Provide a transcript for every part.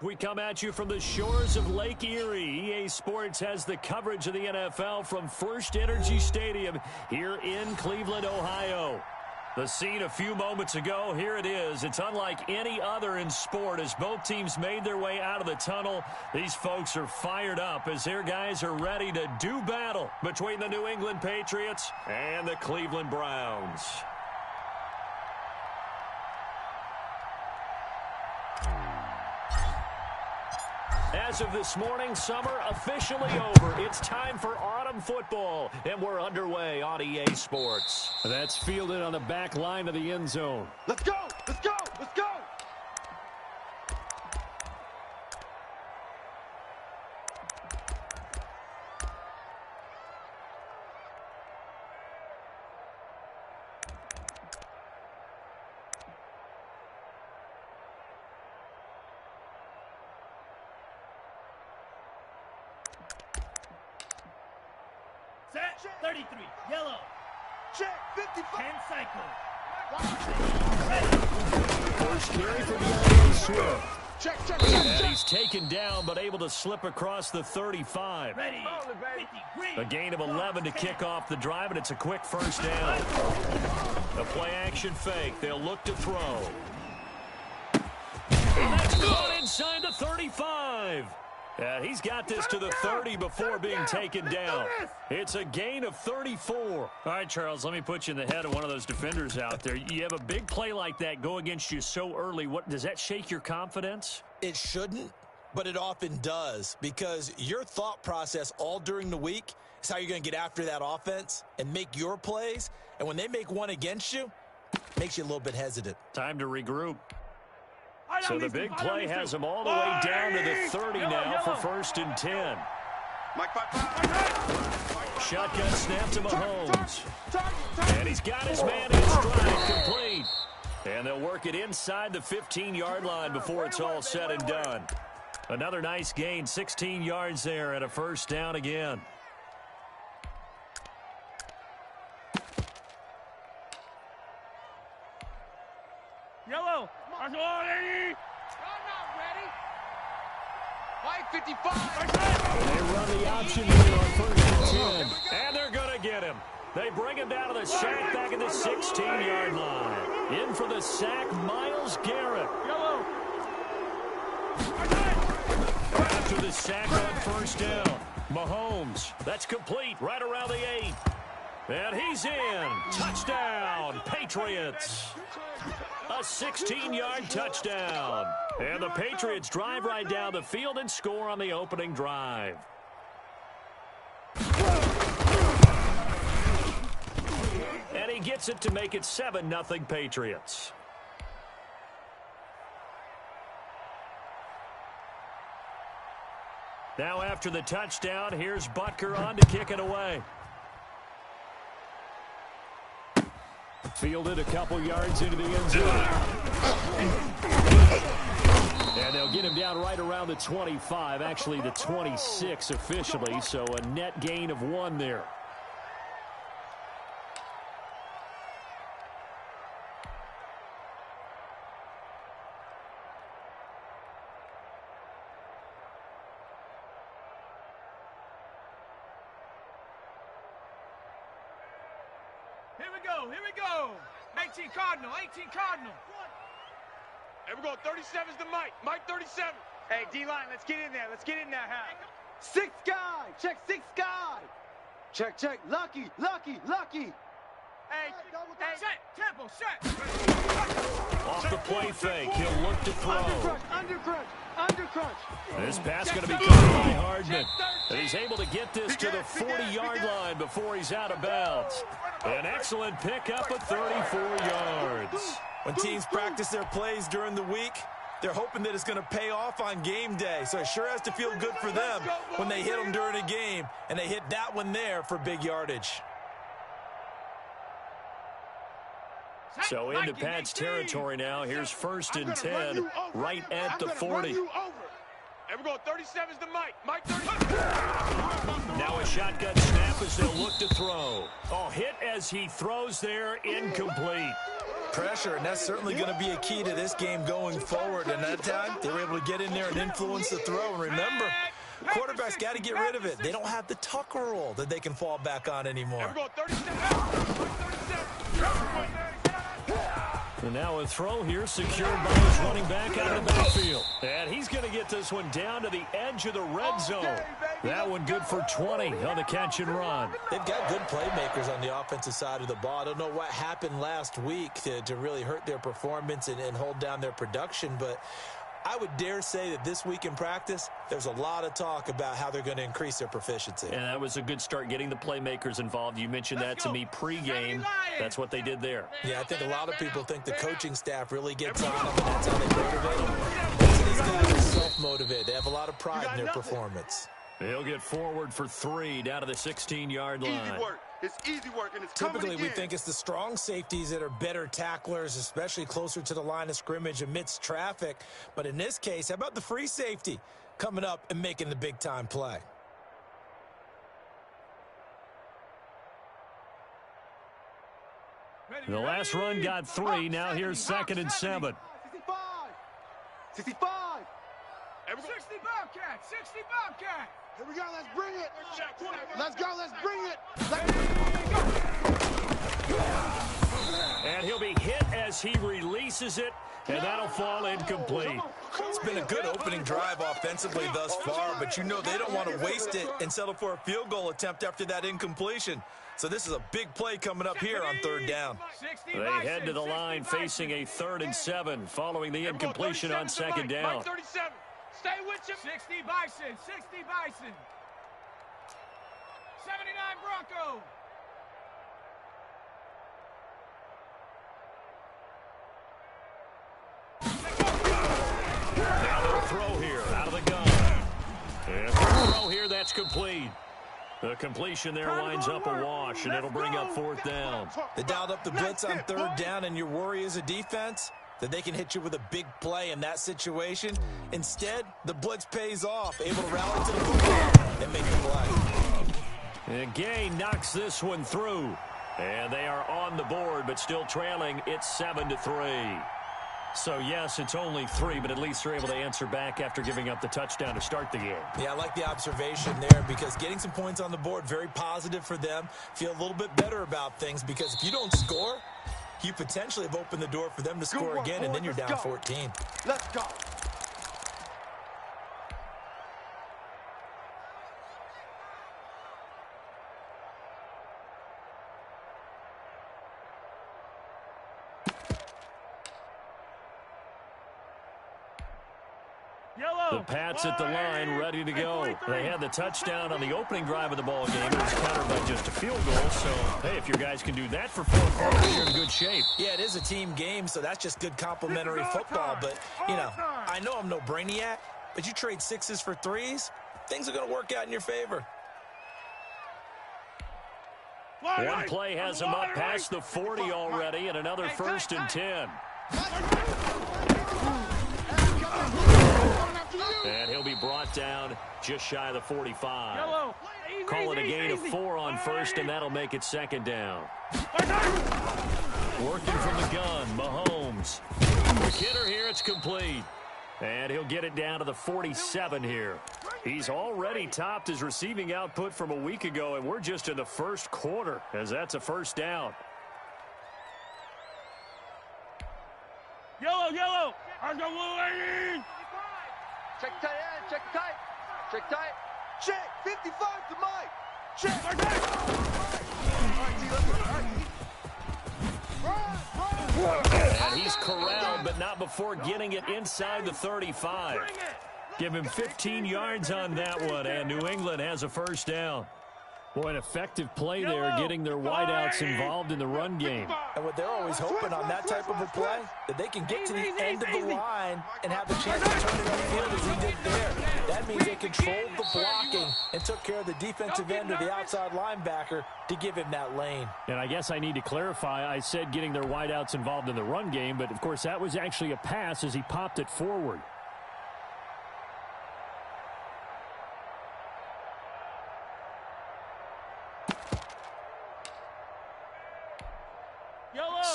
We come at you from the shores of Lake Erie. EA Sports has the coverage of the NFL from First Energy Stadium here in Cleveland, Ohio. The scene a few moments ago, here it is. It's unlike any other in sport as both teams made their way out of the tunnel. These folks are fired up as their guys are ready to do battle between the New England Patriots and the Cleveland Browns. As of this morning, summer officially over. It's time for autumn football, and we're underway on EA Sports. That's fielded on the back line of the end zone. Let's go! Let's go! Let's go! Set, 33, yellow. Check, 55. 10 cycle. First carry for DeAndre Swift. Check. And he's taken down, but able to slip across the 35. Ready, 50, green. A gain of 11 to kick off the drive, and it's a quick first down. A play-action fake. They'll look to throw. And that's caught inside the 35. Yeah, he's got this to the 30 before being taken down. It's a gain of 34. All right, Charles, let me put you in the head of one of those defenders out there. You have a big play like that go against you so early. What does that shake your confidence? It shouldn't, but it often does because your thought process all during the week is how you're going to get after that offense and make your plays. And when they make one against you, it makes you a little bit hesitant. Time to regroup. So the big play has him all the way down to the 30 now for 1st and 10. Shotgun snap to Mahomes. And he's got his man in stride complete. And they'll work it inside the 15-yard line before it's all said and done. Another nice gain, 16 yards there and a first down again. Yellow. You're not ready. White 55. They run the option here on 1st and 10. And they're going to get him. They bring him down to the sack back at the 16-yard line. In for the sack, Myles Garrett. Yellow. After the sack on 1st down, Mahomes. That's complete right around the 8. And he's in. Touchdown, Patriots. A 16-yard touchdown. And the Patriots drive right down the field and score on the opening drive. And he gets it to make it 7-0 Patriots. Now after the touchdown, here's Butker on to kick it away. Fielded a couple yards into the end zone. And they'll get him down right around the 25, actually the 26 officially, so a net gain of 1 there. Here we go. 18 Cardinal. Hey, we're going 37's to Mike. Mike 37. Hey, D-line, let's get in there. Let's get in there, huh? 6 guy. Check 6 guy. Check. Lucky. Hey, Set. Tempo. Set. Off the play fake, he'll look to throw. Undercrunch. This pass going to be caught by Hardman. And he's able to get this to the 40-yard line before he's out of bounds. An excellent pickup of 34 yards. When teams practice their plays during the week, they're hoping that it's going to pay off on game day. So it sure has to feel good for them when they hit them during a game, and they hit that one there for big yardage. So into Pat's territory now. Here's 1st and 10 right at the 40. And we're going 37's to Mike. Mike 37. Now a shotgun snap as they'll look to throw. Oh, hit as he throws there, incomplete. pressure, and that's certainly going to be a key to this game going forward. And that time, they were able to get in there and influence the throw. And remember, quarterbacks got to get rid of it. They don't have the Tucker rule that they can fall back on anymore. And now a throw here secured by his running back out of the backfield. And he's going to get this one down to the edge of the red zone. That one good for 20 on the catch and run. They've got good playmakers on the offensive side of the ball. I don't know what happened last week to really hurt their performance and hold down their production, but I would dare say that this week in practice, there's a lot of talk about how they're going to increase their proficiency. And that was a good start getting the playmakers involved. You mentioned that to me pregame. That's what they did there. Yeah, I think a lot of people think the coaching staff really gets on them, and that's how they motivate them. Most of these guys are self-motivated. They have a lot of pride in their performance. He'll get forward for 3 down to the 16-yard line. Easy work. It's easy work, and it's Typically, coming we again. think it's the strong safeties that are better tacklers, especially closer to the line of scrimmage amidst traffic. But in this case, how about the free safety coming up and making the big-time play? The last run got 3. Now here's 2nd and 7. 65. 65. 60 Bobcat, 60 Bobcat. Here we go. Let's bring it. Let's go. Let's bring it. And he'll be hit as he releases it, and that'll fall incomplete. It's been a good opening drive offensively thus far, but you know they don't want to waste it and settle for a field goal attempt after that incompletion. So this is a big play coming up here on 3rd down. They head to the line facing a 3rd and 7 following the incompletion on 2nd down. 37. Stay with you. 60 Bison, 60 Bison. 79 Bronco. Now they'll throw here out of the gun. And the throw here, that's complete. The completion there winds up a wash, and it'll bring up 4th down. They dialed up the blitz on 3rd down, and your worry as a defense that they can hit you with a big play in that situation. Instead, the blitz pays off, able to rally to the football and make the play. And Gay knocks this one through. And they are on the board, but still trailing. It's 7-3. So, yes, it's only 3, but at least they're able to answer back after giving up the touchdown to start the game. Yeah, I like the observation there because getting some points on the board, very positive for them. Feel a little bit better about things because if you don't score, you potentially have opened the door for them to score again, and then you're down 14. Let's go. The Pats at the line, ready to go. They had the touchdown on the opening drive of the ball game. It was countered by just a field goal. So, hey, if your guys can do that for 4 quarters, you're in good shape. Yeah, it is a team game, so that's just good complimentary football. But, you know, I know I'm no brainiac, but you trade 6s for 3s, things are going to work out in your favor. One play has him up past the 40 already, and another 1st and 10. And he'll be brought down just shy of the 45. Yellow. Call it a gain of 4 on 1st, and that'll make it 2nd down. Working from the gun, Mahomes. The hitter here, it's complete. And he'll get it down to the 47 here. He's already topped his receiving output from a week ago, and we're just in the 1st quarter, as that's a 1st down. Yellow, yellow. I'm going. Check tight end. Check tight. Check tight. Check. 55 to Mike. Check. All right, T, let's go. All right, And he's corralled, but not before getting it inside the 35. Give him 15 yards on that one, and New England has a 1st down. Boy, an effective play there, getting their wideouts involved in the run game. And what they're always hoping on that type of a play, that they can get to the end of the line and have a chance to turn it upfield as he did there. That means they controlled the blocking and took care of the defensive end or the outside linebacker to give him that lane. And I guess I need to clarify, I said getting their wideouts involved in the run game, but of course that was actually a pass as he popped it forward.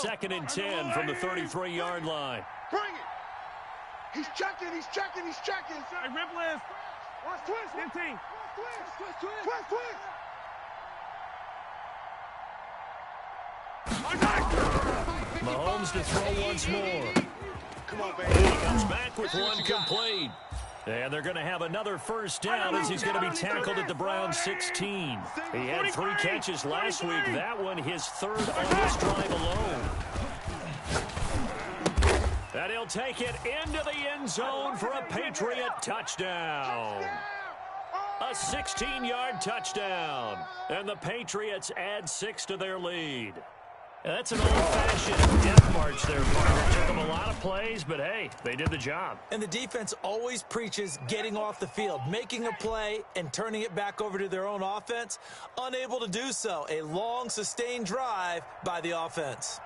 2nd and 10 from the 33-yard line. Bring it. He's checking. He's checking. He's checking. Hey, rip list. Watch twist. 15. Twist. Mahomes to throw once more. Come on, baby. He comes back with one complete. And they're going to have another first down as he's going to be tackled at the Browns 16. He had 3 catches last week. That one his 3rd on this drive alone. And he'll take it into the end zone for a Patriot touchdown. A 16-yard touchdown. And the Patriots add 6 to their lead. That's an old-fashioned death march there, partner. Took them a lot of plays, but hey, they did the job. And the defense always preaches getting off the field, making a play, and turning it back over to their own offense. Unable to do so. A long, sustained drive by the offense.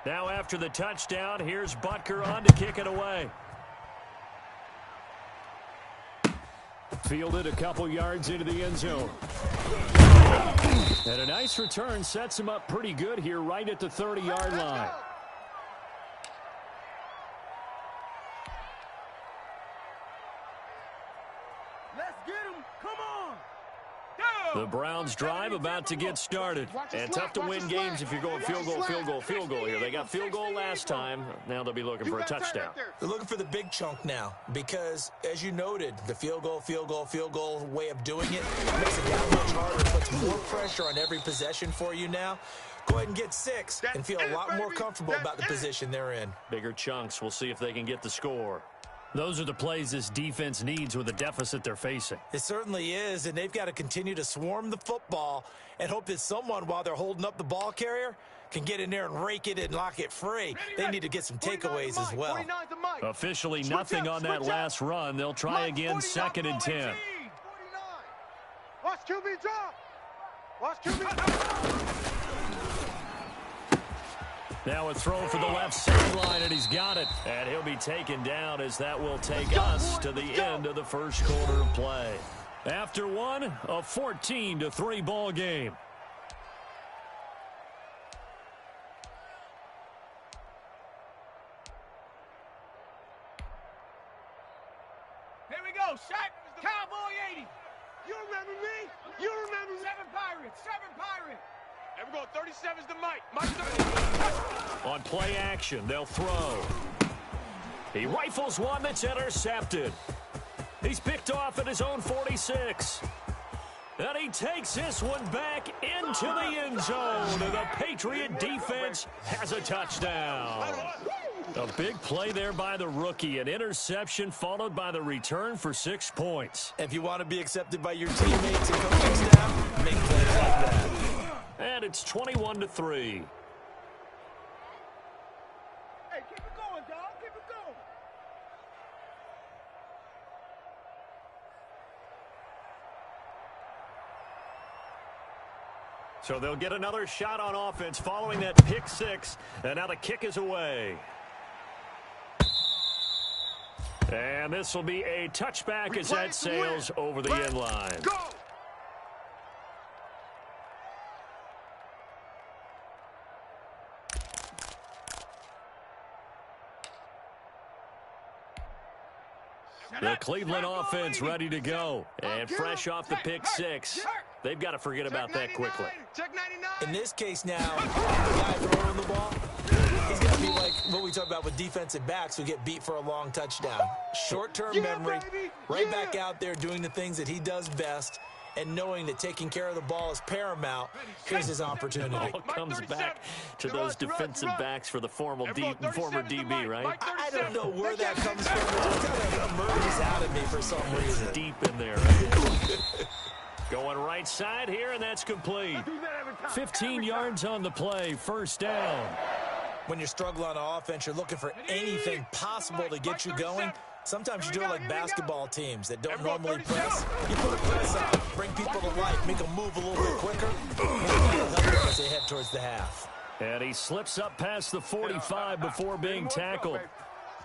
Now after the touchdown, here's Butker on to kick it away. Fielded a couple yards into the end zone. And a nice return sets him up pretty good here right at the 30-yard line. Let's get him. Come on. The Browns drive about to get started. And tough to win games if you're going field goal here. They got field goal last time. Now they'll be looking for a touchdown. They're looking for the big chunk now because, as you noted, the field goal way of doing it makes it that much harder, puts more pressure on every possession for you now. Go ahead and get 6 and feel a lot more comfortable about the position they're in. Bigger chunks. We'll see if they can get the score. Those are the plays this defense needs with the deficit they're facing. It certainly is, and they've got to continue to swarm the football and hope that someone, while they're holding up the ball carrier, can get in there and rake it and lock it free. They need to get some takeaways as well. Officially nothing on that last run. They'll try again 2nd and 10. Watch QB drop. Watch QB drop. Now a throw for the left sideline, and he's got it. And he'll be taken down as that will take us to the end of the first quarter of play. After one, a 14-3 ball game. Here we go. Shot. Cowboy 80. You remember me? You remember me? 7 Pirates. 7 Pirates. And we're going 37's to Mike. Mike 30. On play action, they'll throw. He rifles one that's intercepted. He's picked off at his own 46. And he takes this one back into the end zone. And the Patriot defense has a touchdown. A big play there by the rookie. An interception followed by the return for 6 points. If you want to be accepted by your teammates and coaching staff, make plays like that. And it's 21-3. Hey, keep it going, dog. Keep it going. So they'll get another shot on offense following that pick 6. And now the kick is away. And this will be a touchback as that sails over the end line. Go! The Cleveland offense ready to go. And fresh off the pick 6. They've got to forget about that quickly. In this case now, the guy throwing the ball, he's going to be like what we talk about with defensive backs who get beat for a long touchdown. Short-term memory, right back out there doing the things that he does best, and knowing that taking care of the ball is paramount. Here's his opportunity. It all comes back to those defensive backs for the former DB, right? I don't know where that comes from. It just kind of emerges out of me for some reason. Deep in there, right? Going right side here, and that's complete. 15 yards on the play, first down. When you're struggling on offense, you're looking for anything possible to get you going. Sometimes you do it like basketball teams that don't normally press. You put a press on, bring people to life, make them move a little bit quicker, as they head towards the half. And he slips up past the 45 before being tackled.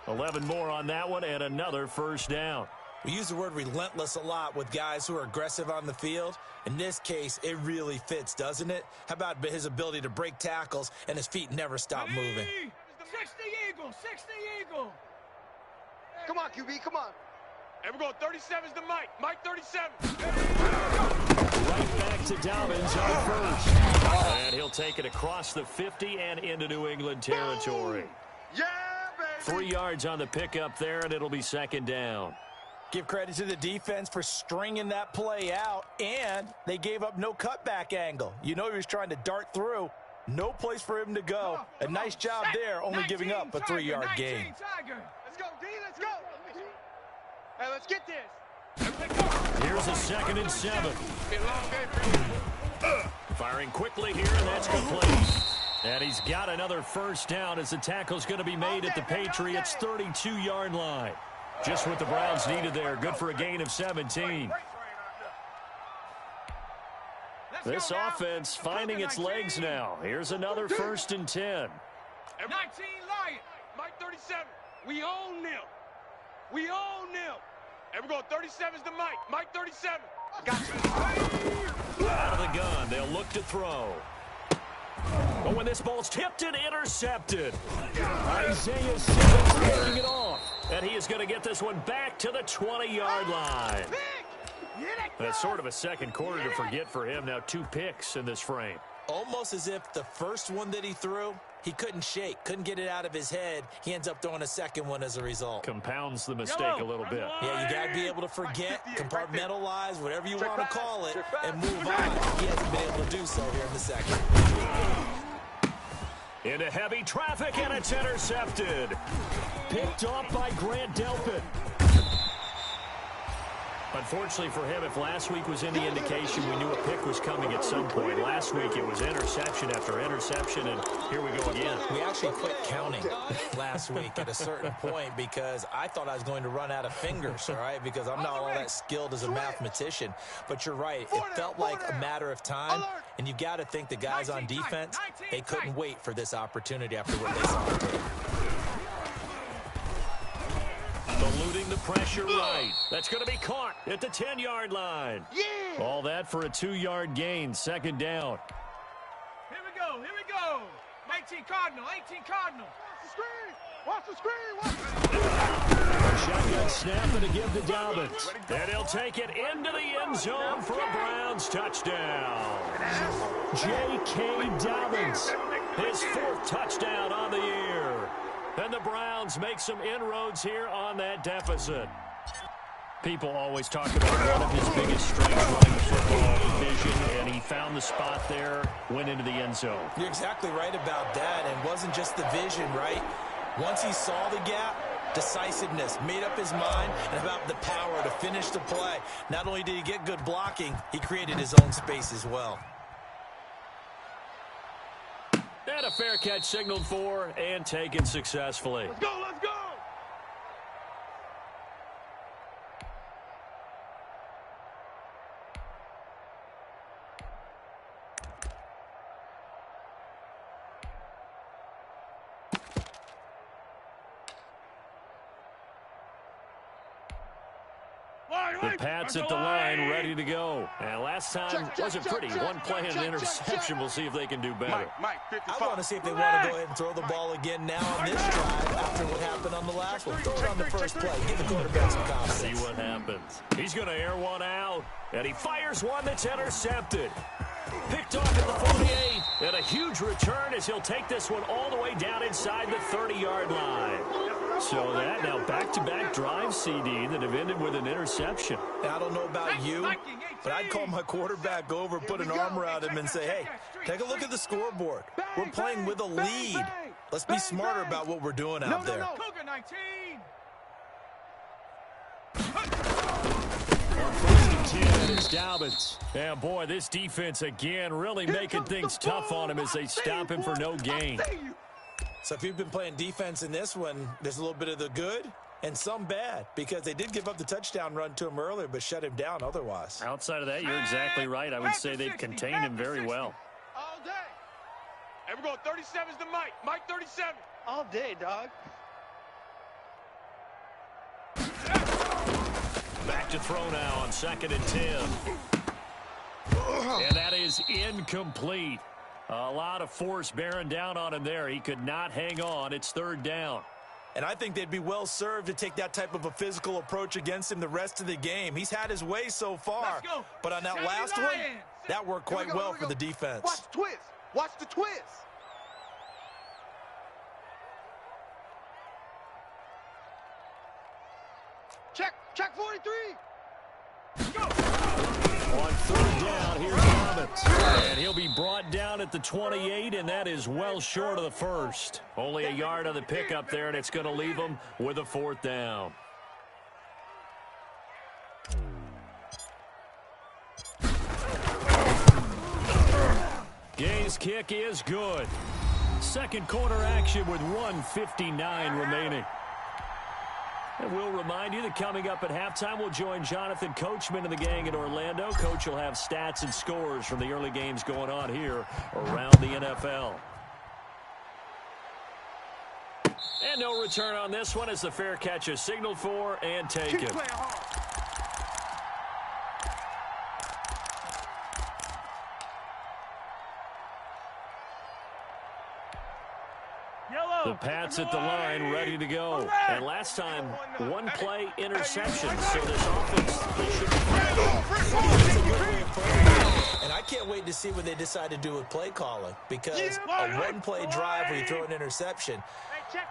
11 more on that one, and another first down. We use the word relentless a lot with guys who are aggressive on the field. In this case, it really fits, doesn't it? How about his ability to break tackles and his feet never stop moving? 60 Eagle, 60 Eagle. Come on, QB, come on. And we're going 37's to Mike. Mike 37. Right back to Dobbins on first. And he'll take it across the 50 and into New England territory. Yeah, baby. 3 yards on the pickup there, and it'll be second down. Give credit to the defense for stringing that play out, and they gave up no cutback angle. You know he was trying to dart through. No place for him to go. A nice job there, only giving up a 3-yard gain. Let's go, D, let's go. Hey, let's get this. Here's a 2nd and 7. Firing quickly here, and that's complete. And he's got another first down as the tackle's going to be made at the Patriots' 32-yard line. Just what the Browns needed there. Good for a gain of 17. This offense finding its legs now. Here's another 1st and 10. 19 Lion. Mike 37. We own them. We own them. And we're going 37's to Mike. Mike 37. Out of the gun. They'll look to throw. But when this ball's tipped and intercepted, Isaiah Simmons picking it off. And he is going to get this one back to the 20-yard line. That's sort of a second quarter to forget for him. Now 2 picks in this frame. Almost as if the first one that he threw, he couldn't shake, couldn't get it out of his head. He ends up throwing a second one as a result. Compounds the mistake a little bit. Yeah, you got to be able to forget, compartmentalize, whatever you want to call it, and move on. He hasn't been able to do so here in the second. Into heavy traffic, and it's intercepted. Picked off by Grant Delpit. Unfortunately for him, if last week was any indication, we knew a pick was coming at some point. Last week it was interception after interception, and here we go again. We actually quit counting last week at a certain point because I thought I was going to run out of fingers, all right, because I'm not all that skilled as a mathematician. But you're right. It felt like a matter of time, and you've got to think the guys on defense, they couldn't wait for this opportunity after what they saw on tape. Eluding the pressure right. That's going to be caught at the 10-yard line. Yeah. All that for a 2-yard gain. Second down. Here we go, here we go. 19 Cardinal, 18 Cardinal. Watch the screen, watch the screen. Shotgun snap and a give to Dobbins. And he'll take it into the end zone for a Browns touchdown. J.K. Dobbins, his 4th touchdown on the year. And the Browns make some inroads here on that deficit. People always talk about one of his biggest strengths running the football, vision, and he found the spot there, went into the end zone. You're exactly right about that, and it wasn't just the vision, right? Once he saw the gap, decisiveness, made up his mind, and about the power to finish the play. Not only did he get good blocking, he created his own space as well. And a fair catch signaled for and taken successfully. Let's go, let's go. The Pats at the line, ready to go. And last time wasn't pretty. One play and an interception. We'll see if they can do better. Mike 55. I want to see if they want to go ahead and throw the ball again now on this drive after what happened on the last one. Throw it on the first play. Give the quarterback some confidence. See what happens. He's going to air one out, and he fires one that's intercepted. Picked off at the 48, and a huge return as he'll take this one all the way down inside the 30-yard line. So that now back-to-back drive, CD, that have ended with an interception. Now, I don't know about you, but I'd call my quarterback over, put an arm around him, and say, hey, take a look at the scoreboard. We're playing with a lead. Let's be smarter about what we're doing out there. Cougar 19. On 1st and 10, it's Dobbins. And boy, this defense again really making things tough on him as they stop him for no gain. So if you've been playing defense in this one, there's a little bit of the good and some bad because they did give up the touchdown run to him earlier but shut him down otherwise. Outside of that, you're exactly right. I would say they've contained him very well. All day. And we're going 37's to Mike. Mike 37. All day, dog. back to throw now on 2nd and 10. And that is incomplete. A lot of force bearing down on him there. He could not hang on. It's 3rd down. And I think they'd be well served to take that type of a physical approach against him the rest of the game. He's had his way so far. But on that last one, that worked quite well for the defense. Watch the twist. Watch the twist. Check 43. Go. On 3rd down, here's Roberts. And he'll be brought down at the 28, and that is well short of the first. Only a yard on the pickup there, and it's going to leave him with a 4th down. Gay's kick is good. 2nd quarter action with 1:59 remaining. And we'll remind you that coming up at halftime, we'll join Jonathan Coachman and the gang in Orlando. Coach will have stats and scores from the early games going on here around the NFL. And no return on this one as the fair catch is signaled for and taken. The Pats at the line, ready to go. And last time, 1-play interception. So this offense, they should be. And I can't wait to see what they decide to do with play calling. Because a 1-play drive where you throw an interception,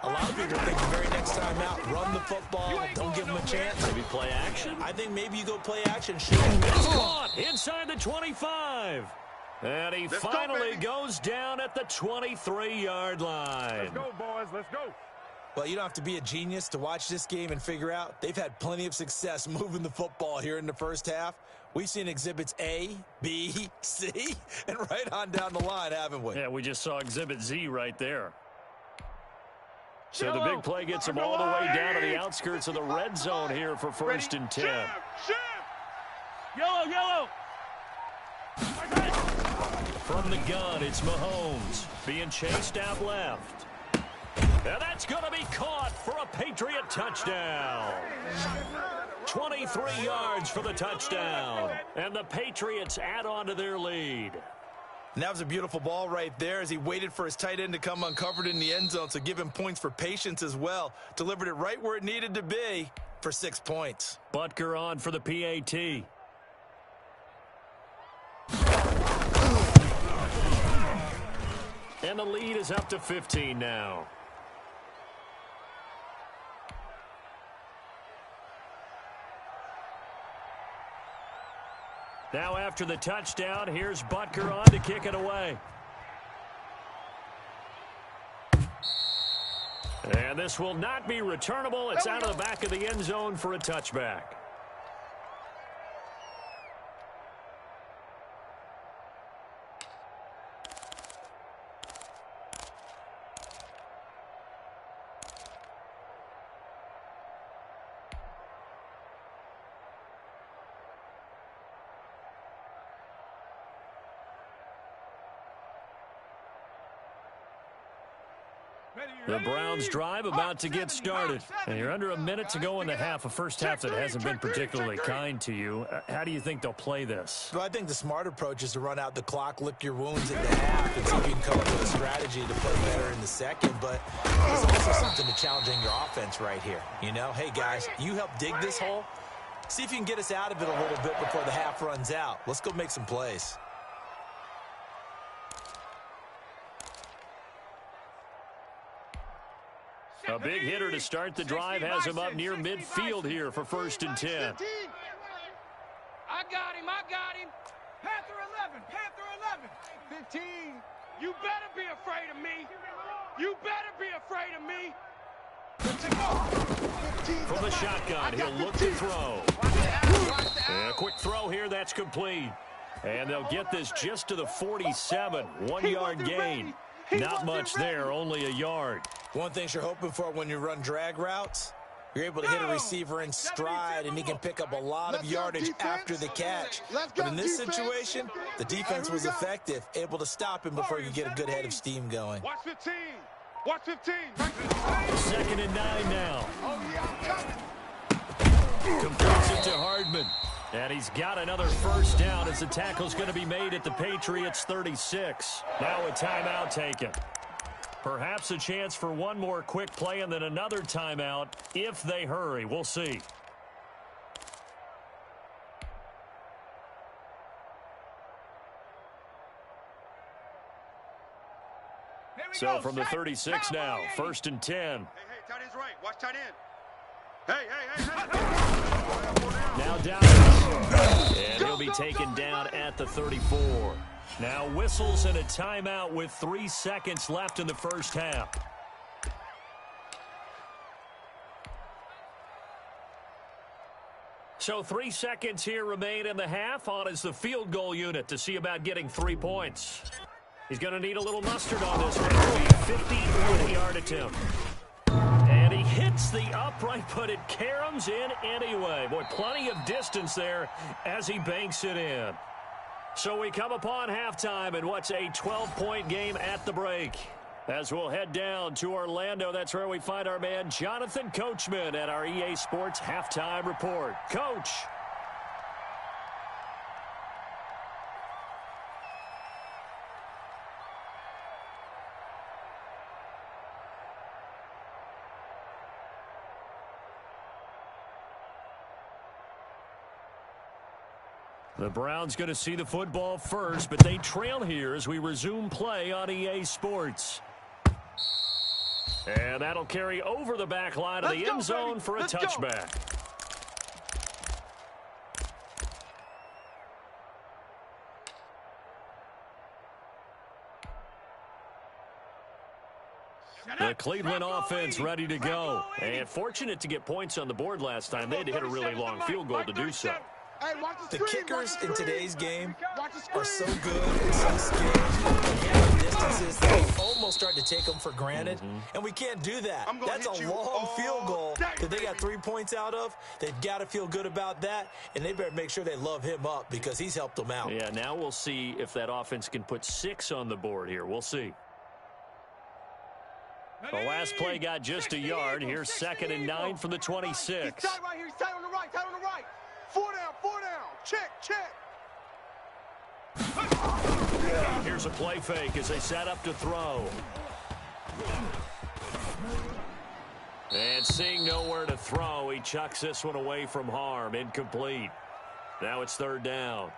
a lot of people think the very next time out, run the football, don't give them a chance. Maybe play action? I think maybe you go play action. Shoot. It's caught inside the 25. And he finally goes down at the 23-yard line. Let's go, boys. Let's go. Well, you don't have to be a genius to watch this game and figure out they've had plenty of success moving the football here in the first half. We've seen exhibits A, B, C, and right on down the line, haven't we? Yeah, we just saw exhibit Z right there. So the big play gets him all the way down to the outskirts of the red zone here for 1st and 10. Yellow. From the gun, it's Mahomes being chased out left. And that's going to be caught for a Patriot touchdown. 23 yards for the touchdown. And the Patriots add on to their lead. And that was a beautiful ball right there as he waited for his tight end to come uncovered in the end zone, so give him points for patience as well. Delivered it right where it needed to be for 6 points. Butker on for the PAT. And the lead is up to 15 now. Now after the touchdown, here's Butker on to kick it away. And this will not be returnable. It's out of the back of the end zone for a touchback. The Browns drive about to get started. And you're under a minute to go in the half, a first half that hasn't been particularly kind to you. How do you think they'll play this? Well, I think the smart approach is to run out the clock, lick your wounds at the half, and see if you can come up with a strategy to play better in the second. But there's also something to challenging your offense right here. You know, hey, guys, you help dig this hole. See if you can get us out of it a little bit before the half runs out. Let's go make some plays. A big hitter to start the drive has him up near midfield here for 1st and 10. I got him. Panther 11. Panther 11. 15. You better be afraid of me. You better be afraid of me. From the shotgun, he'll look to throw. And a quick throw here, that's complete. And they'll get this just to the 47. 1 yard gain. Not much there, only a yard. One thing you're hoping for when you run drag routes, you're able to hit a receiver in stride, and he can pick up a lot of yardage after the catch. But in this situation, the defense was effective, able to stop him before you get a good head of steam going. Watch 15. Watch 15. 2nd and 9 now. Completes it to Hardman. Goodman. And he's got another first down as the tackle's going to be made at the Patriots' 36. Now a timeout taken. Perhaps a chance for one more quick play and then another timeout if they hurry. We'll see. So from the 36 now, 1st and 10. Hey, tight end's right. Watch tight end. Hey. Now down. And he'll be taken down at the 34. Now whistles and a timeout with 3 seconds left in the first half. So 3 seconds here remain in the half. On is the field goal unit to see about getting 3 points. He's going to need a little mustard on this one. It'll be 50-yard attempt. And he hits the upright, but it caroms in anyway. Boy, plenty of distance there as he banks it in. So we come upon halftime in what's a 12-point game at the break. As we'll head down to Orlando, that's where we find our man Jonathan Coachman at our EA Sports Halftime Report. Coach. The Browns going to see the football first, but they trail here as we resume play on EA Sports. And that'll carry over the back line of the end zone for a touchback. The Cleveland offense ready to go. And fortunate to get points on the board last time. They had to hit a really long field goal to do so. The kickers in today's game are so good and so skilled. They have distances that we almost start to take them for granted, and we can't do that. That's a long field goal that they got 3 points out of. They've got to feel good about that, and they better make sure they love him up because he's helped them out. Yeah, now we'll see if that offense can put 6 on the board here. We'll see. The last play got just a yard. Here's 2nd and 9 from the 26. He's tight right here. He's tight on the right. Tight on the right. 4 down. 4 down. Check. Here's a play fake as they set up to throw. And seeing nowhere to throw, he chucks this one away from harm. Incomplete. Now it's 3rd down.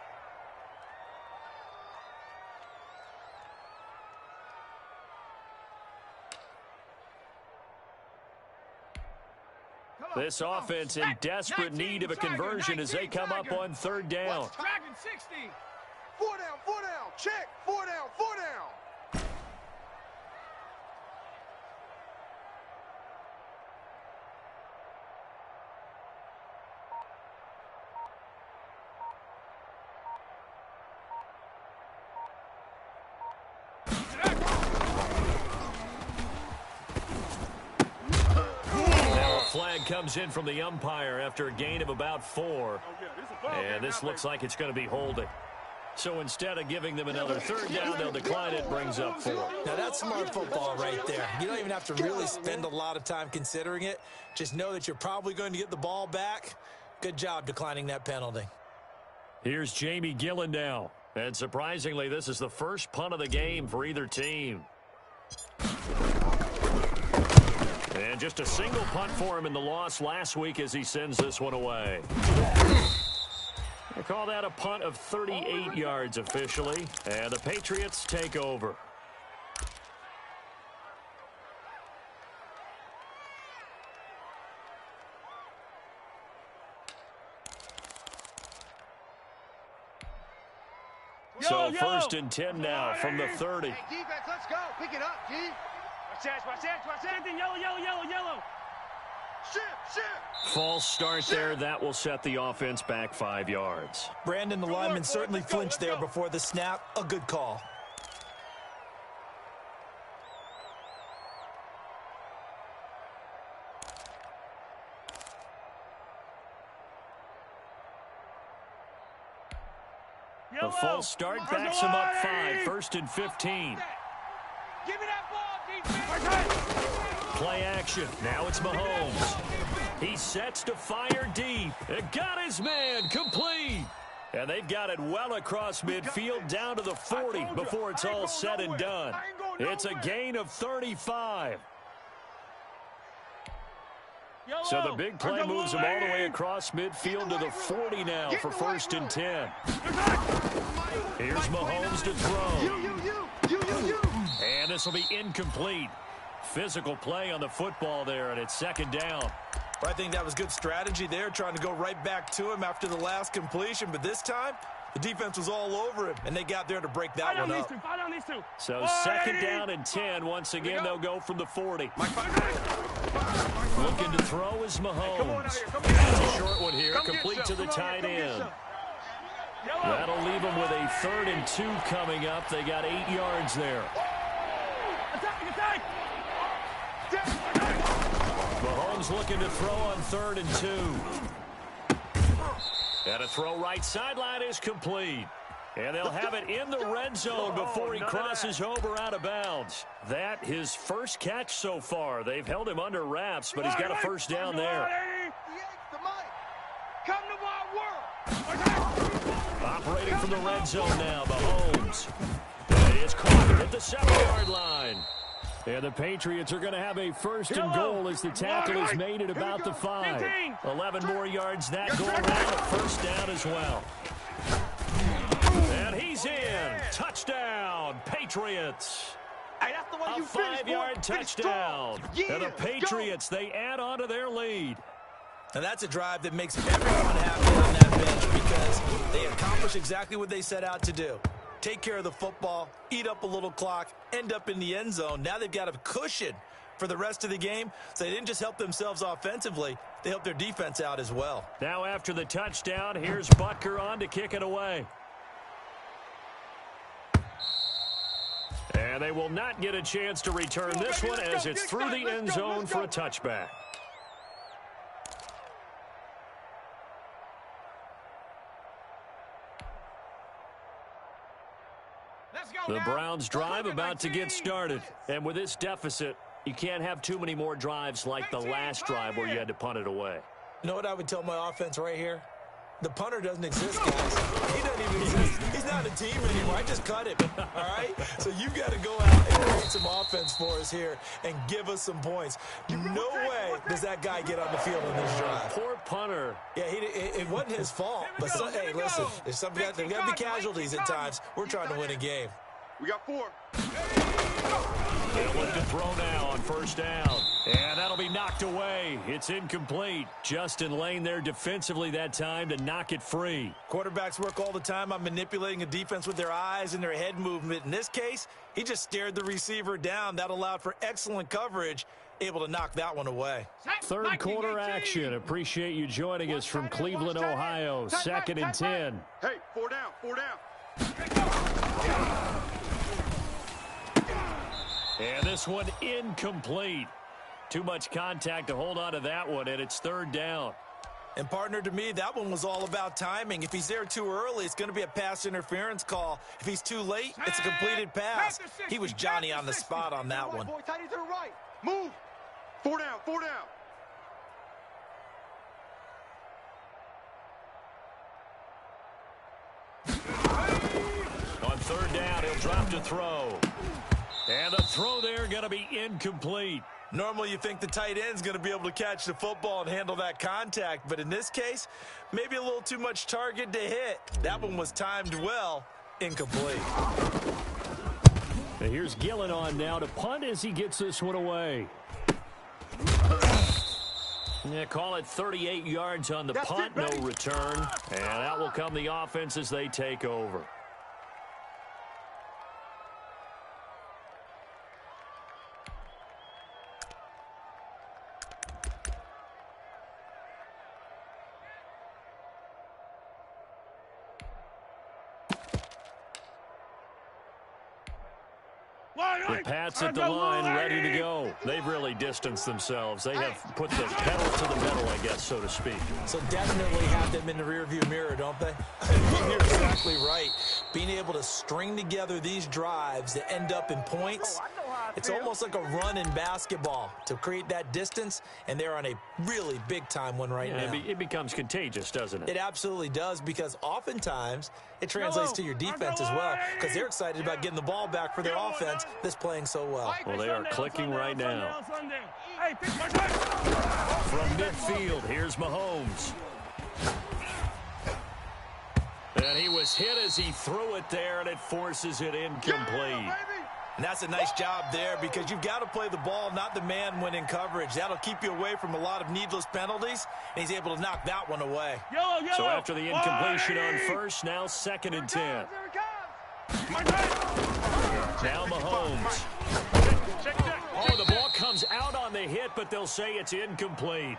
This offense in desperate need of a conversion as they come up on 3rd down. Dragon 60. 4 down. 4 down. Check. 4 down. 4 down. Flag comes in from the umpire after a gain of about 4. And this looks like it's going to be holding. So instead of giving them another 3rd down, they'll decline it, brings up 4. Now that's smart football right there. You don't even have to really spend a lot of time considering it. Just know that you're probably going to get the ball back. Good job declining that penalty. Here's Jamie Gillen now. And surprisingly, this is the first punt of the game for either team. And just a single punt for him in the loss last week as he sends this one away. They call that a punt of 38 yards officially. And the Patriots take over. So 1st and 10 now from the 30. Hey, defense, let's go. Pick it up, G. Watch that. Yellow. Ship. False start there. That will set the offense back 5 yards. Brandon, the lineman certainly flinched there before the snap. A good call. The false start backs him up 5. 1st and 15. Give me that ball, defense. Play action. Now it's Mahomes. He sets to fire deep. It got his man complete. And they've got it well across midfield down to the 40 before it's all said and done. It's a gain of 35. So the big play moves him all the way across midfield to the 40 now for 1st and 10. Here's Mahomes to throw. And this will be incomplete. Physical play on the football there, and it's 2nd down. I think that was good strategy there, trying to go right back to him after the last completion. But this time, the defense was all over him, and they got there to break that one up. So 2nd down and 10. Once again, they'll go from the 40. Looking to throw is Mahomes. That's a short one here, complete to the tight end. That'll leave them with a 3rd and 2 coming up. They got 8 yards there. Mahomes looking to throw on 3rd and 2. And a throw right sideline is complete. And they'll have it in the red zone before he crosses over out of bounds. That his first catch so far. They've held him under wraps, but he's got a 1st down there. Come to my world. Operating from the red zone now, Mahomes. And he is caught at the 7-yard line. And the Patriots are going to have a 1st and goal as the tackle is made at about the 5. 11 more yards that go around, a 1st down as well. And he's in. Touchdown, Patriots. A 5-yard touchdown. And the Patriots, they add on to their lead. And that's a drive that makes everyone happy on that bench because they accomplish exactly what they set out to do. Take care of the football, eat up a little clock, end up in the end zone. Now they've got a cushion for the rest of the game. So they didn't just help themselves offensively, they helped their defense out as well. Now after the touchdown, here's Butker on to kick it away. And they will not get a chance to return this one as it's through the end zone for a touchback. The Browns drive about to get started. And with this deficit, you can't have too many more drives like the last drive where you had to punt it away. You know what I would tell my offense right here? The punter doesn't exist, guys. He doesn't even exist. He's not a team anymore. I just cut him, all right? So you've got to go out and create some offense for us here and give us some points. No way does that guy get on the field in this drive. Poor punter. Yeah, it wasn't his fault. But, hey, listen, there's got to be casualties at times. We're trying to win a game. We got 4. They'll look to throw now on 1st down. And that'll be knocked away. It's incomplete. Justin Lane there defensively that time to knock it free. Quarterbacks work all the time on manipulating a defense with their eyes and their head movement. In this case, he just stared the receiver down. That allowed for excellent coverage, able to knock that one away. 3rd quarter action. Appreciate you joining us from Cleveland, Ohio. 2nd and 10. Hey, 4 down, 4 down. And this one incomplete. Too much contact to hold on to that one, and it's 3rd down. And, partner, to me, that one was all about timing. If he's there too early, it's going to be a pass interference call. If he's too late, it's a completed pass. He was Johnny on the spot on that one. Move. 4 down, 4 down. On 3rd down, he'll drop to throw. And the throw there going to be incomplete. Normally you think the tight end's going to be able to catch the football and handle that contact, but in this case, maybe a little too much target to hit. That one was timed well, incomplete. And here's Gillen on now to punt as he gets this one away. Yeah, call it 38 yards on the punt, no return. And that will come the offense as they take over. The Pats at the line, ready to go. They've really distanced themselves. They have put the pedal to the metal, I guess, so to speak. So definitely have them in the rearview mirror, don't they? You're exactly right. Being able to string together these drives that end up in points, It's almost like a run in basketball to create that distance, and they're on a really big-time one right now. It becomes contagious, doesn't it? It absolutely does, because oftentimes it translates to your defense as well, because they're excited about getting the ball back for their offense that's playing so well. Well, they are clicking right now. From midfield, here's Mahomes. And he was hit as he threw it there, and it forces it incomplete. And that's a nice job there, because you've got to play the ball, not the man when in coverage. That'll keep you away from a lot of needless penalties, and he's able to knock that one away. So after the incompletion on first, now 2nd and 10. Now Mahomes. Oh, the ball comes out on the hit, but they'll say it's incomplete.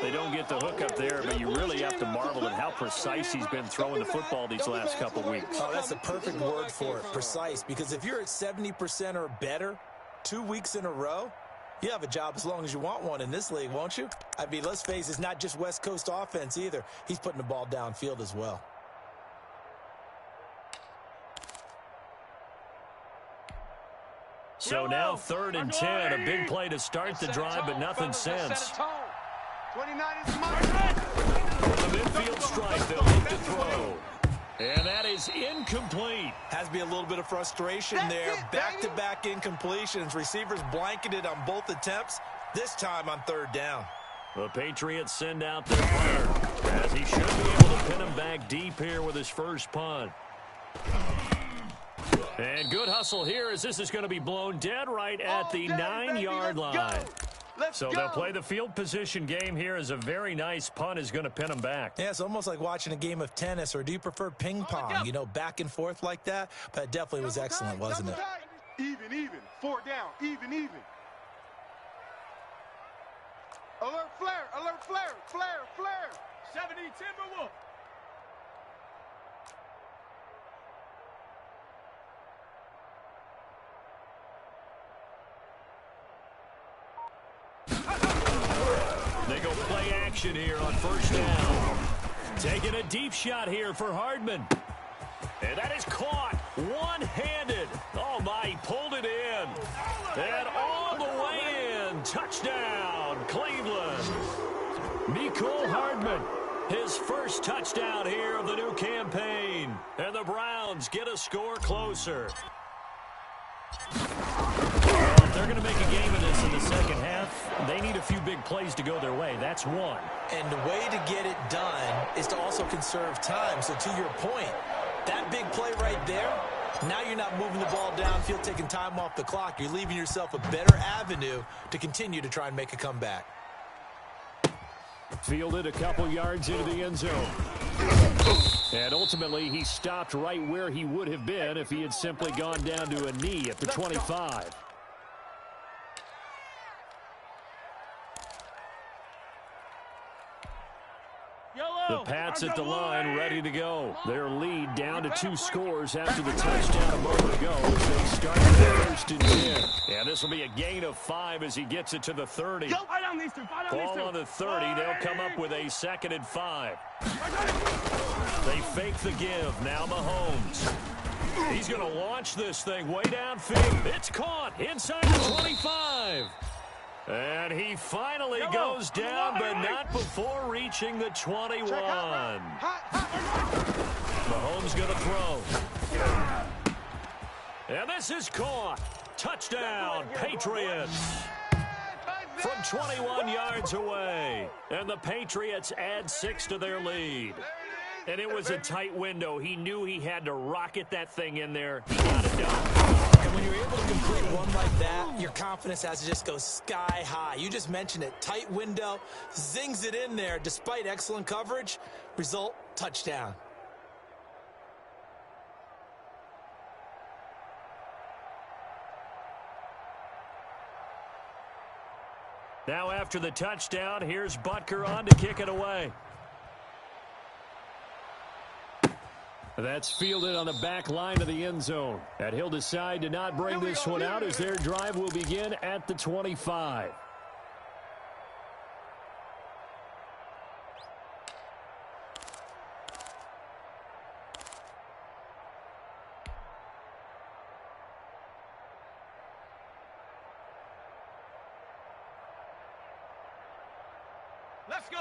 They don't get the hook up there, but you really have to marvel at how precise he's been throwing the football these last couple weeks. Oh, that's the perfect word for it, precise, because if you're at 70% or better 2 weeks in a row, you have a job as long as you want one in this league, won't you? I mean, let's face it, it's not just West Coast offense either. He's putting the ball downfield as well. So now 3rd and 10, a big play to start the drive, but nothing since. 29 is mine. The midfield strike, they'll look to throw. And that is incomplete. Has to be a little bit of frustration there. Back-to-back incompletions. Receivers blanketed on both attempts, this time on 3rd down. The Patriots send out their punter, as he should be able to pin him back deep here with his first punt. And good hustle here, as this is going to be blown dead right at the 9-yard line. So they'll play the field position game here, as a very nice punt is going to pin them back. Yeah, it's almost like watching a game of tennis, or do you prefer ping pong? You know, back and forth like that? But it definitely was excellent, wasn't it? Even. 4 down. Even. Alert flare. 70 Timberwolf. They go play action here on 1st down. Taking a deep shot here for Hardman. And that is caught one-handed. Oh, my, he pulled it in. And all the way in. Touchdown, Cleveland. Mecole Hardman, his first touchdown here of the new campaign. And the Browns get a score closer. If they're going to make a game of this in the second half, they need a few big plays to go their way. That's one. And the way to get it done is to also conserve time. So to your point, that big play right there, now you're not moving the ball downfield, taking time off the clock. You're leaving yourself a better avenue to continue to try and make a comeback. Fielded a couple yards into the end zone. And ultimately, he stopped right where he would have been if he had simply gone down to a knee at the 25. The Pats at the line, ready to go. Their lead down to 2 scores after the touchdown a moment ago as they start with 1st and 10. And this will be a gain of 5 as he gets it to the 30. Ball on the 30. They'll come up with a 2nd and 5. They fake the give. Now Mahomes. He's going to launch this thing way downfield. It's caught inside the 25. And he finally goes down, but not before reaching the 21. Mahomes going to throw. And this is caught. Touchdown, Patriots. From 21 yards away. And the Patriots add 6 to their lead. And it was a tight window. He knew he had to rocket that thing in there. He got it done. And when you're able to complete one like that, your confidence has to just go sky high. You just mentioned it. Tight window, zings it in there despite excellent coverage. Result, touchdown. Now after the touchdown, here's Butker on to kick it away. That's fielded on the back line of the end zone. And he'll decide to not bring this one out as their drive will begin at the 25.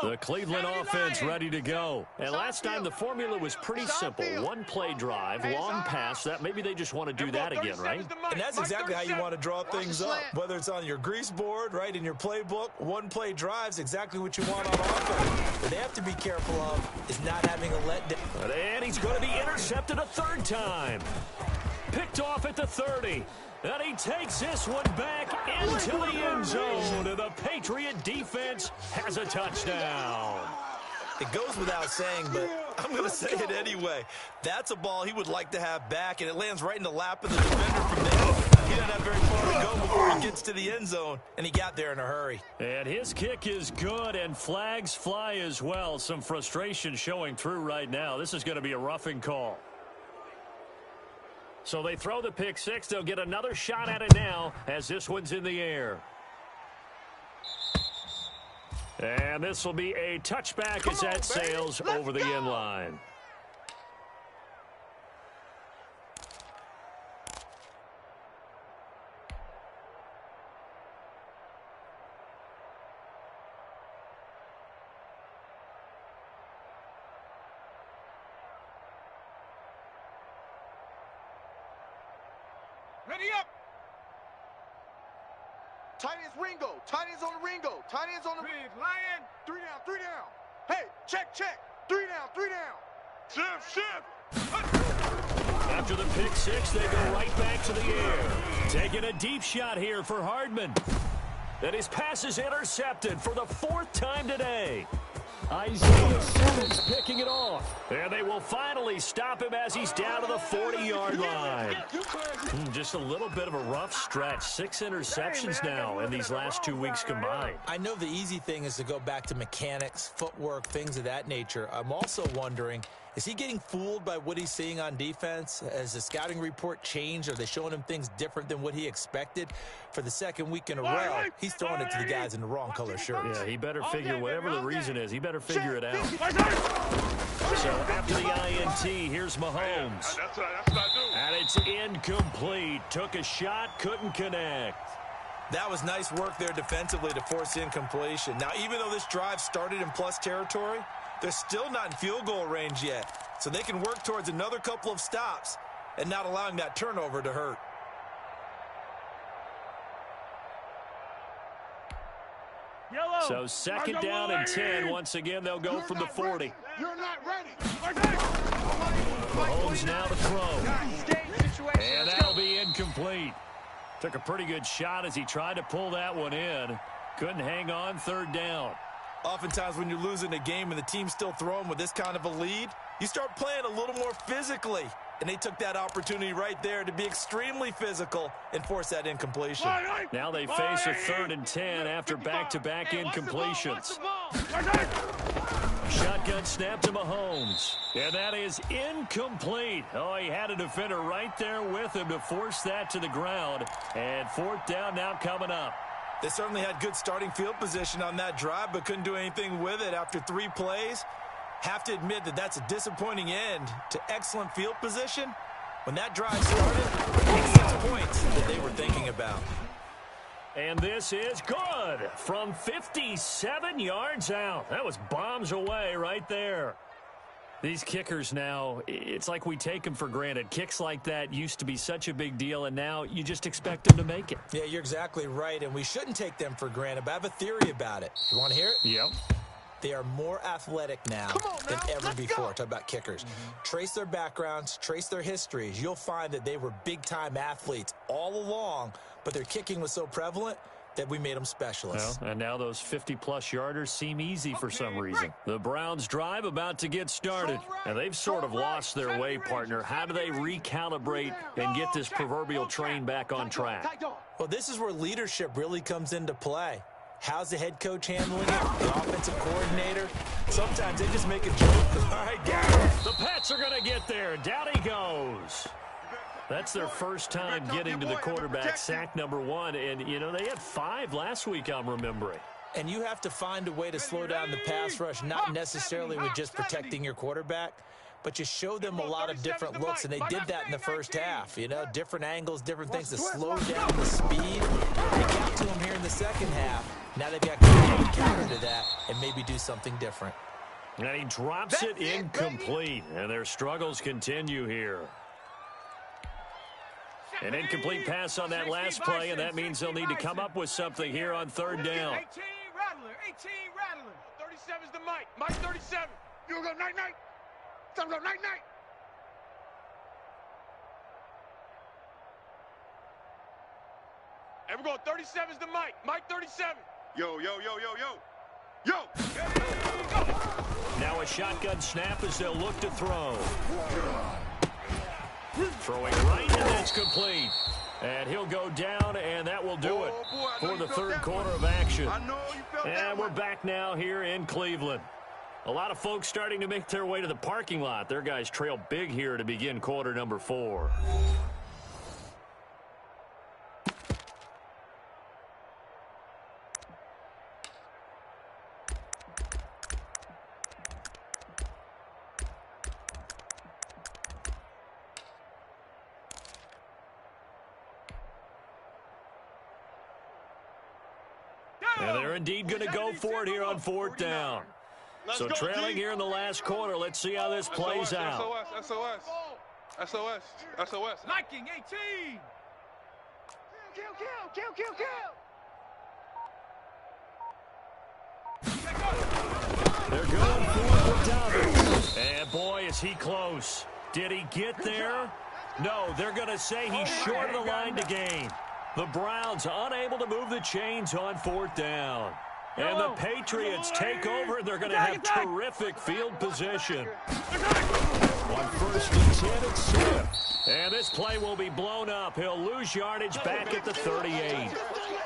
The Cleveland offense ready to go. And last time the formula was pretty simple. One play drive, long pass. That maybe they just want to do that again, right? And that's exactly how you want to draw things up. Whether it's on your grease board, right, in your playbook, one play drive's exactly what you want on offense. What they have to be careful of is not having a letdown. And he's going to be intercepted a third time. Picked off at the 30. And he takes this one back into the end zone. And the Patriot defense has a touchdown. It goes without saying, but I'm going to say it anyway. That's a ball he would like to have back, and it lands right in the lap of the defender from there. He doesn't have very far to go before he gets to the end zone, and he got there in a hurry. And his kick is good, and flags fly as well. Some frustration showing through right now. This is going to be a roughing call. So they throw the pick six. They'll get another shot at it now as this one's in the air. And this will be a touchback as that sails over the end line. Ready up. Tight end's Ringo. Tight end's on the Ringo. Tight end's on the... Big Lion. 3 down, 3 down. Hey, check, check. 3 down, 3 down. Shift. After the pick six, they go right back to the air. Taking a deep shot here for Hardman. And his pass is intercepted for the fourth time today. Isaiah Simmons picking it off. And they will finally stop him as he's down to the 40-yard line. Just a little bit of a rough stretch. 6 interceptions now in these last 2 weeks combined. I know the easy thing is to go back to mechanics, footwork, things of that nature. I'm also wondering, is he getting fooled by what he's seeing on defense? Has the scouting report changed? Are they showing him things different than what he expected? For the second week in a row, he's throwing it to the guys in the wrong color shirts. Yeah, he better figure, whatever the reason is, he better figure it out. So after the INT, here's Mahomes. That's what I do. And it's incomplete. Took a shot, couldn't connect. That was nice work there defensively to force incompletion. Now, even though this drive started in plus territory, they're still not in field goal range yet. So they can work towards another couple of stops and not allowing that turnover to hurt. So second down and 10. Once again, they'll go from the 40. You're not ready. Mahomes now to throw. And that'll be incomplete. Took a pretty good shot as he tried to pull that one in. Couldn't hang on, third down. Oftentimes when you're losing a game and the team's still throwing with this kind of a lead, you start playing a little more physically. And they took that opportunity right there to be extremely physical and force that incompletion. Now they face a 3rd and 10 after back-to-back incompletions. Shotgun snap to Mahomes. And that is incomplete. Oh, he had a defender right there with him to force that to the ground. And 4th down now coming up. They certainly had good starting field position on that drive, but couldn't do anything with it after 3 plays. Have to admit that that's a disappointing end to excellent field position. When that drive started, 6 points that they were thinking about. And this is good from 57 yards out. That was bombs away right there. These kickers now, it's like we take them for granted. Kicks like that used to be such a big deal, and now you just expect them to make it. Yeah, you're exactly right, and we shouldn't take them for granted, but I have a theory about it. You want to hear it? Yep. They are more athletic now than ever before. Talk about kickers. Trace their backgrounds, trace their histories. You'll find that they were big-time athletes all along, but their kicking was so prevalent that we made them specialists. Well, and now those 50-plus yarders seem easy for some reason. The Browns' drive about to get started, and they've sort of lost their way, partner. How do they recalibrate and get this proverbial train back on track? Well, this is where leadership really comes into play. How's the head coach handling it? The offensive coordinator? Sometimes they just make a joke. All right, Gary. The Pats are going to get there. Down he goes. That's their first time getting to the quarterback, sack number 1. And, you know, they had 5 last week, I'm remembering. And you have to find a way to slow down the pass rush, not necessarily with just protecting your quarterback, but you show them a lot of different looks, and they did that in the first half. You know, different angles, different things to slow down the speed. They got to them here in the second half, Now they've got to counter to that and maybe do something different. And he drops it incomplete, and their struggles continue here. An incomplete pass on that last play, and that means they'll need to come up with something here on third down. 18 Rattler, 18 Rattler. 37's the Mike. Mike 37. You go night-night. Time to go night-night. And we're going 37's the Mike. Mike 37. Yo, yo, yo, yo, yo. Yo! Now a shotgun snap as they'll look to throw. Throwing right, and that's complete. And he'll go down, and that will do it for the third quarter of action. And we're back now here in Cleveland. A lot of folks starting to make their way to the parking lot. Their guys trail big here to begin quarter number 4. And they're indeed going to go for it here on fourth down. So trailing here in the last quarter. Let's see how this plays out. SOS. Liking 18. They're going for it down. And boy, is he close. Did he get there? No, they're going to say he's short of the line to gain. The Browns unable to move the chains on fourth down. And the Patriots take over. They're going to have terrific field position. On first and 10, it's Swift. And this play will be blown up. He'll lose yardage back at the 38.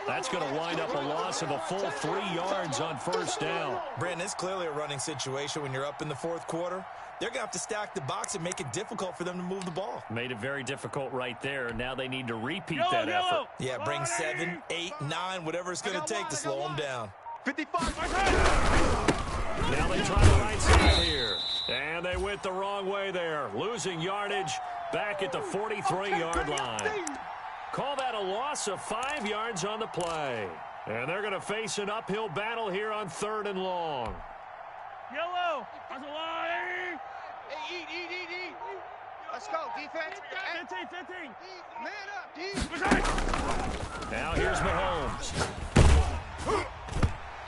That's going to wind up a loss of a full 3 yards on first down. Brandon, it's clearly a running situation when you're up in the fourth quarter. They're going to have to stack the box and make it difficult for them to move the ball. Made it very difficult right there. Now they need to repeat that effort. Yeah, bring 7, 8, 9, whatever it's going to take to slow them down. 55. Now they try the right side here. And they went the wrong way there. Losing yardage back at the 43-yard line. Call that a loss of 5 yards on the play. And they're going to face an uphill battle here on third and long. Yellow. That's a line. Hey, eat. Let's go, defense. 15. Man up, D. Now here's Mahomes.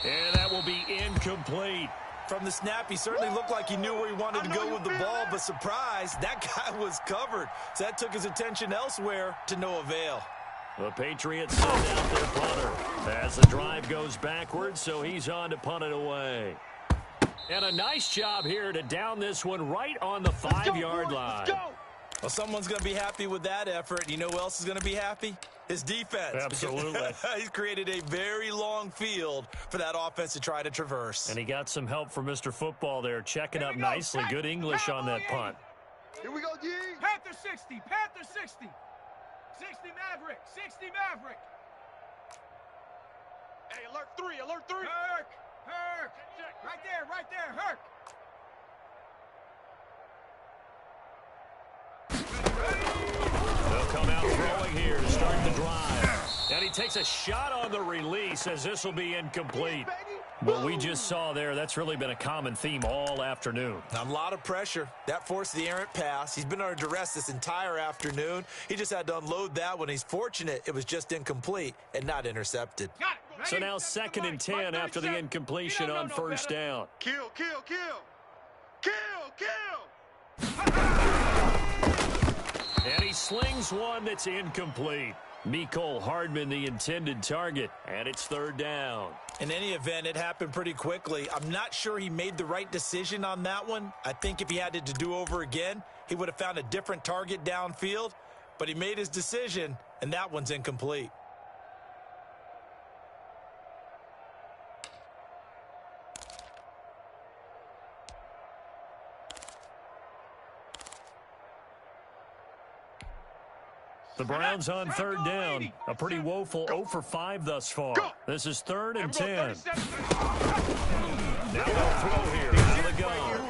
And that will be incomplete. From the snap, he certainly looked like he knew where he wanted to go with the ball, but surprise, that guy was covered. So that took his attention elsewhere to no avail. The Patriots send out their punter as the drive goes backwards, so he's on to punt it away. And a nice job here to down this one right on the 5-yard line. Well, someone's going to be happy with that effort. You know who else is going to be happy? His defense. Absolutely. He's created a very long field for that offense to try to traverse. And he got some help from Mr. Football there, checking up nicely. Good English on that punt. Here we go, D. Panther 60. 60 Maverick. Hey, alert 3. Herc. Right there, Herc. They'll come out throwing here to start the drive. And he takes a shot on the release as this will be incomplete. What we just saw there, that's really been a common theme all afternoon. A lot of pressure. That forced the errant pass. He's been under duress this entire afternoon. He just had to unload that one. He's fortunate it was just incomplete and not intercepted. So now 2nd and 10 after the incompletion on first down. Kill. And he slings one that's incomplete. Mecole Hardman, the intended target, and it's third down. In any event, it happened pretty quickly. I'm not sure he made the right decision on that one. I think if he had it to do over again, he would have found a different target downfield. But he made his decision, and that one's incomplete. The Browns on third down. A pretty woeful 0 for 5 thus far. This is 3rd and 10. Now they'll throw here out of the gun.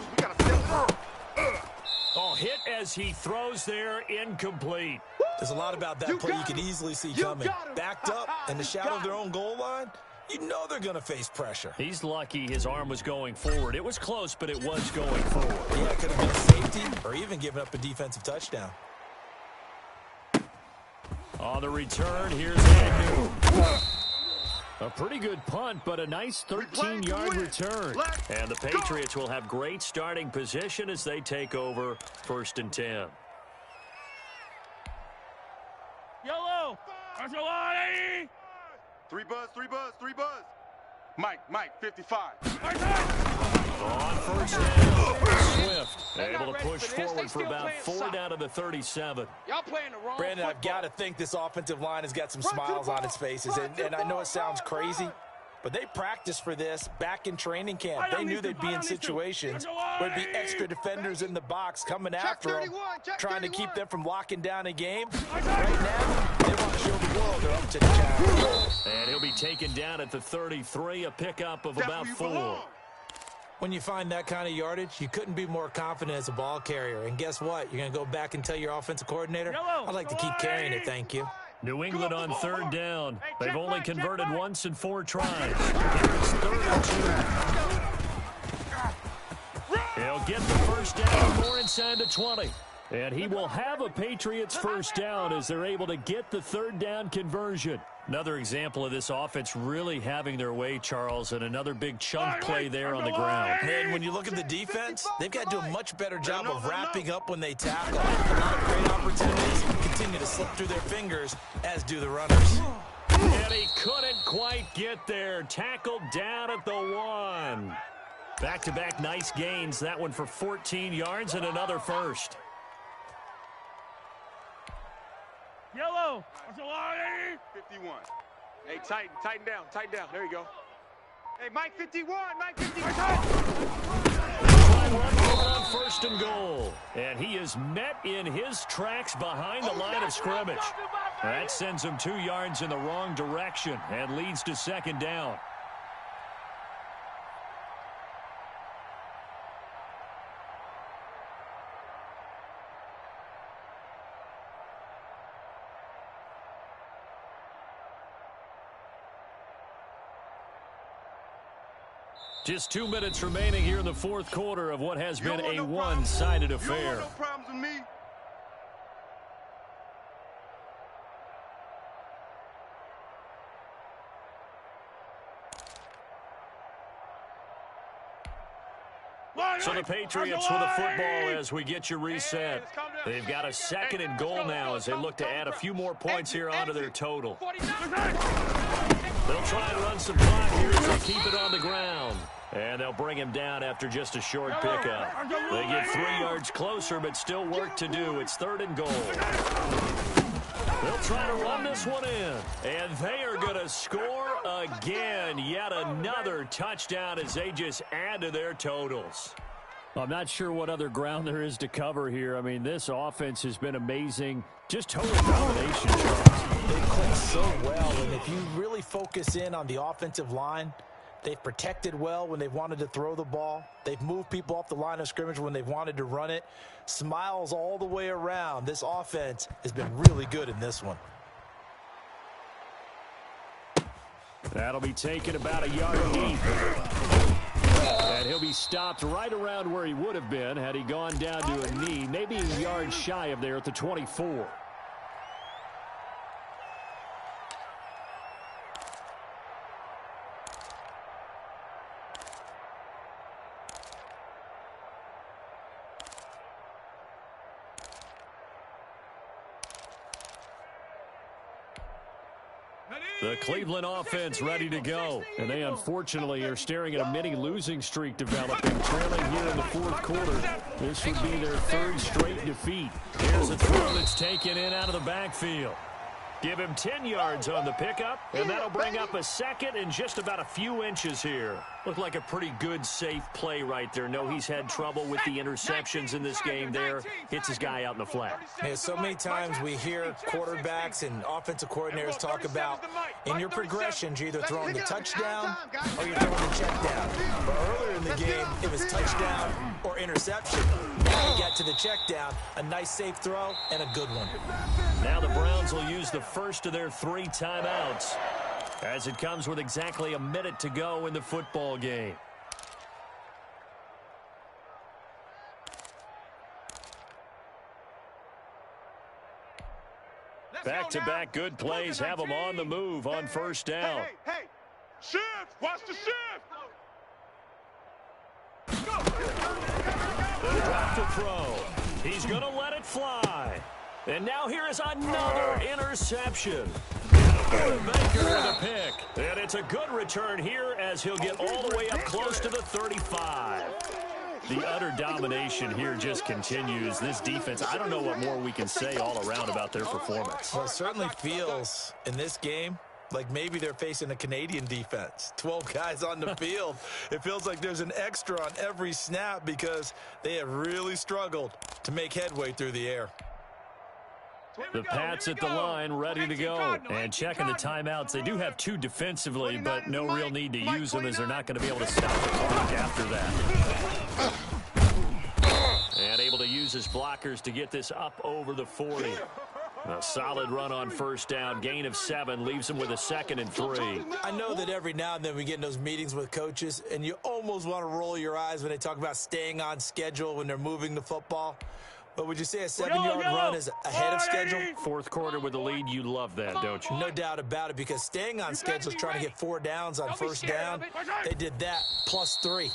Oh, hit as he throws there, incomplete. There's a lot about that play you can easily see coming. Backed up in the shadow of their own goal line, You know they're going to face pressure. He's lucky his arm was going forward. It was close, but it was going forward. Yeah, it could have been a safety or even given up a defensive touchdown. On the return, here's Agnew. A pretty good punt, but a nice 13-yard return. And the Patriots will have great starting position as they take over 1st and 10. Yellow. That's a lot, 80. 3 buzz, 3 buzz, 3 buzz. Mike, 55. On 1st down, Swift able to push forward for about 4 down to the 37. Y'all playing the wrong Brandon, I've football. got to think this offensive line has got some smiles on its faces. And I know it sounds crazy, but they practiced for this back in training camp. They knew they'd be in situations where there'd be extra defenders in the box coming after them, trying to keep them from locking down a game. Right now, they want to show the world they're up to the challenge. And he'll be taken down at the 33, a pickup of about 4. When you find that kind of yardage, you couldn't be more confident as a ball carrier. And guess what? You're going to go back and tell your offensive coordinator, I'd like to keep carrying it, thank you. New England on 3rd down. They've only converted once in 4 tries. Here's 3rd and 2. He'll get the 1st down, more inside the 20. And he will have a Patriots 1st down as they're able to get the 3rd down conversion. Another example of this offense really having their way, Charles, and another big chunk play there on the ground. And when you look at the defense, they've got to do a much better job of wrapping up when they tackle. A lot of great opportunities continue to slip through their fingers, as do the runners. And he couldn't quite get there. Tackled down at the 1. Back-to-back nice gains. That one for 14 yards and another 1st. Yellow. That's a lot, 80. 51. Hey, tighten down. There you go. Hey, Mike 51, Mike 51. Try run for it on 1st and goal. And he is met in his tracks behind the line of scrimmage. That sends him 2 yards in the wrong direction and leads to 2nd down. Just 2 minutes remaining here in the 4th quarter of what has been a one-sided affair. You don't want no problems with me. So the Patriots with the football as we get you reset. They've got a 2nd and goal now as they look to add a few more points here onto their total. They'll try and run some clock here as they keep it on the ground. And they'll bring him down after just a short pickup. They get 3 yards closer, but still work to do. It's 3rd and goal. They'll try to run this one in. And they are going to score again. Yet another touchdown as they just add to their totals. I'm not sure what other ground there is to cover here. I mean, this offense has been amazing. Just total domination, Charles. They click so well, and if you really focus in on the offensive line, they've protected well when they've wanted to throw the ball. They've moved people off the line of scrimmage when they've wanted to run it. Smiles all the way around. This offense has been really good in this one. That'll be taken about a yard deep. And he'll be stopped right around where he would have been had he gone down to a knee, maybe a yard shy of there at the 24. The Cleveland offense ready to go. And they unfortunately are staring at a mini losing streak developing, trailing here in the 4th quarter. This would be their 3rd straight defeat. Here's a throw that's taken in out of the backfield. Give him 10 yards on the pickup, and that'll bring up a 2nd and just about a few inches here. Looked like a pretty good, safe play right there. No, he's had trouble with the interceptions in this game there. Hits his guy out in the flat. Yeah, so many times we hear quarterbacks and offensive coordinators talk about in your progressions, you're either throwing the touchdown or you're throwing the check down. But earlier in the game, it was touchdown or interception. Now we got to the check down, a nice safe throw and a good one. Now the Browns will use the first of their 3 timeouts. as it comes with exactly a minute to go in the football game. Back-to-back good plays have them on the move on first down. Hey. Shift. Watch the shift. The drop to throw. He's going to let it fly. And now here is another interception. Baker with a pick. And it's a good return here as he'll get all the way up close to the 35. The utter domination here just continues. This defense, I don't know what more we can say all around about their performance. Well, it certainly feels in this game like maybe they're facing a Canadian defense. 12 guys on the field. It feels like there's an extra on every snap because they have really struggled to make headway through the air. The Pats at the line, ready to go. And checking the timeouts. They do have 2 defensively, but no real need to use them as they're not going to be able to stop the clock after that. And able to use his blockers to get this up over the 40. A solid run on first down. Gain of 7 leaves him with a 2nd and 3. I know that every now and then we get in those meetings with coaches, and you almost want to roll your eyes when they talk about staying on schedule when they're moving the football. But would you say a 7-yard run is ahead of schedule? Fourth quarter with the lead, you love that, don't you? No doubt about it, because staying on schedule is trying to get 4 downs on first down. They did that plus 3.